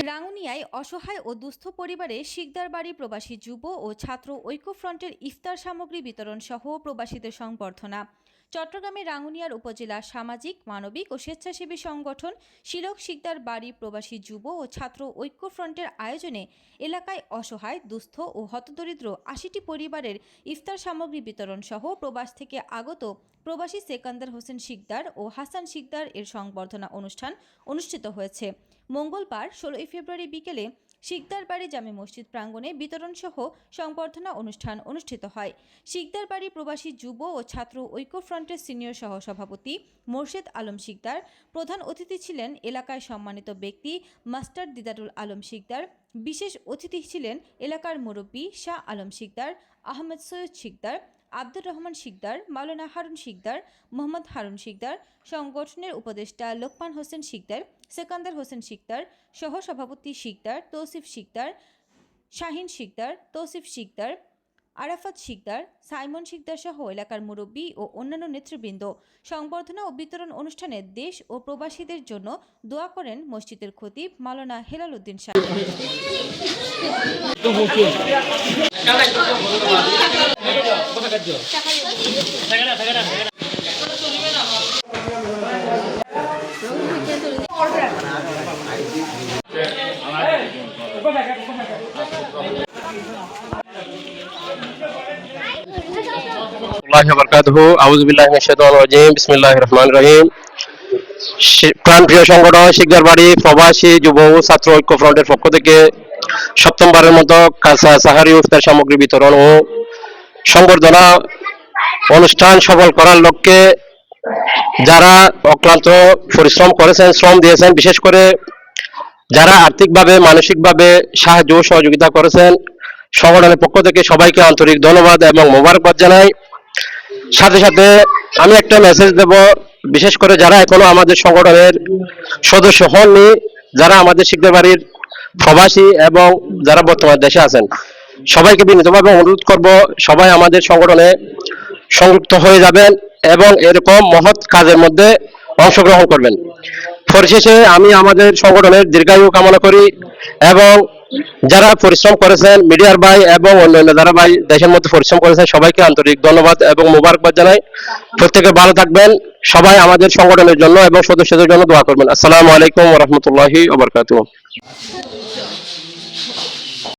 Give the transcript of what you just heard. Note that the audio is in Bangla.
রাঙ্গুনিয়ায় অসহায় ও দুস্থ পরিবারে শিকদার বাড়ি প্রবাসী যুব ও ছাত্র ঐক্যফ্রন্টের ইফতার সামগ্রী বিতরণ সহ প্রবাসীদের সংবর্ধনা। চট্টগ্রামের রাঙ্গুনিয়ার উপজেলা সামাজিক, মানবিক ও স্বেচ্ছাসেবী সংগঠন শিলক শিকদার বাড়ি প্রবাসী যুব ও ছাত্র ঐক্যফ্রন্টের আয়োজনে এলাকায় অসহায়, দুস্থ ও হতদরিদ্র ৮০টি পরিবারের ইফতার সামগ্রী বিতরণ সহ প্রবাস থেকে আগত প্রবাসী সেকান্দার হোসেন শিকদার ও হাসান শিকদার এর সংবর্ধনা অনুষ্ঠান অনুষ্ঠিত হয়েছে। মঙ্গলবার ১৬ ফেব্রুয়ারি বিকেলে শিকদার বাড়ি জামে মসজিদ প্রাঙ্গণে বিতরণ সহ সংবর্ধনা অনুষ্ঠান অনুষ্ঠিত হয়। শিকদার বাড়ি প্রবাসী যুব ও ছাত্র ঐক্যফ্রন্টের সিনিয়র সহসভাপতি মোর্শেদ আলম শিকদার, প্রধান অতিথি ছিলেন এলাকায় সম্মানিত ব্যক্তি মাস্টার দিদারুল আলম শিকদার, বিশেষ অতিথি ছিলেন এলাকার মুরব্বী শাহ আলম শিকদার, আহমেদ সৈয়দ শিকদার, আব্দুর রহমান শিকদার, মাওলানা হারুন শিকদার, মোহাম্মদ হারুন শিকদার, সংগঠনের উপদেষ্টা লোকমান হোসেন শিকদার, সেকান্দার হোসেন শিকদার, সহসভাপতি শিকদার, তৌসিফ শিকদার, শাহিন শিকদার, তৌসিফ শিকদার, আরাফাত শিকদার, সাইমন শিকদার সহ এলাকার মুরব্বী ও অন্যান্য নেতৃবৃন্দ। সংবর্ধনা ও বিতরণ অনুষ্ঠানে দেশ ও প্রবাসীদের জন্য দোয়া করেন মসজিদের খতিব মাওলানা হেলাল উদ্দিন সাহেব। প্রাণপ্রিয় সংগঠন শিকদার বাড়ি প্রবাসী যুব ও ছাত্র ঐক্য ফ্রন্টের পক্ষ থেকে সপ্তমবারের মতো কাঁচা সাহারি ইফতার সামগ্রী বিতরণ ও সংবর্ধনা অনুষ্ঠান সফল করার লক্ষ্যে যারা অক্লান্ত পরিশ্রম করেছেন, শ্রম দিয়েছেন, বিশেষ করে যারা আর্থিকভাবে মানসিকভাবে সাহায্য ও সহযোগিতা করেছেন, সংগঠনের পক্ষ থেকে সবাইকে আন্তরিক ধন্যবাদ এবং মোবারকবাদ জানাই। সাথে সাথে আমি একটা মেসেজ দেব, বিশেষ করে যারা এখনো আমাদের সংগঠনের সদস্য হননি, যারা আমাদের শিকদার বাড়ির প্রবাসী এবং যারা বর্তমানে দেশে আছেন, সবাইকে বিনীতভাবে অনুরোধ করব সবাই আমাদের সংগঠনে সংযুক্ত হয়ে যাবেন এবং এরকম মহৎ কাজের মধ্যে অংশগ্রহণ করবেন। পরিশেষে আমি আমাদের সংগঠনের দীর্ঘায়ু কামনা করি এবং যারা পরিশ্রম করেছেন, মিডিয়ার ভাই এবং অন্যান্য যারা ভাই দেশের মধ্যে পরিশ্রম করেছেন, সবাইকে আন্তরিক ধন্যবাদ এবং মোবারকবাদ জানাই। প্রত্যেকে ভালো থাকবেন, সবাই আমাদের সংগঠনের জন্য এবং সদস্যদের জন্য দোয়া করবেন। আসসালামু আলাইকুম ওয়া রাহমাতুল্লাহি ওয়া বারাকাতুহু।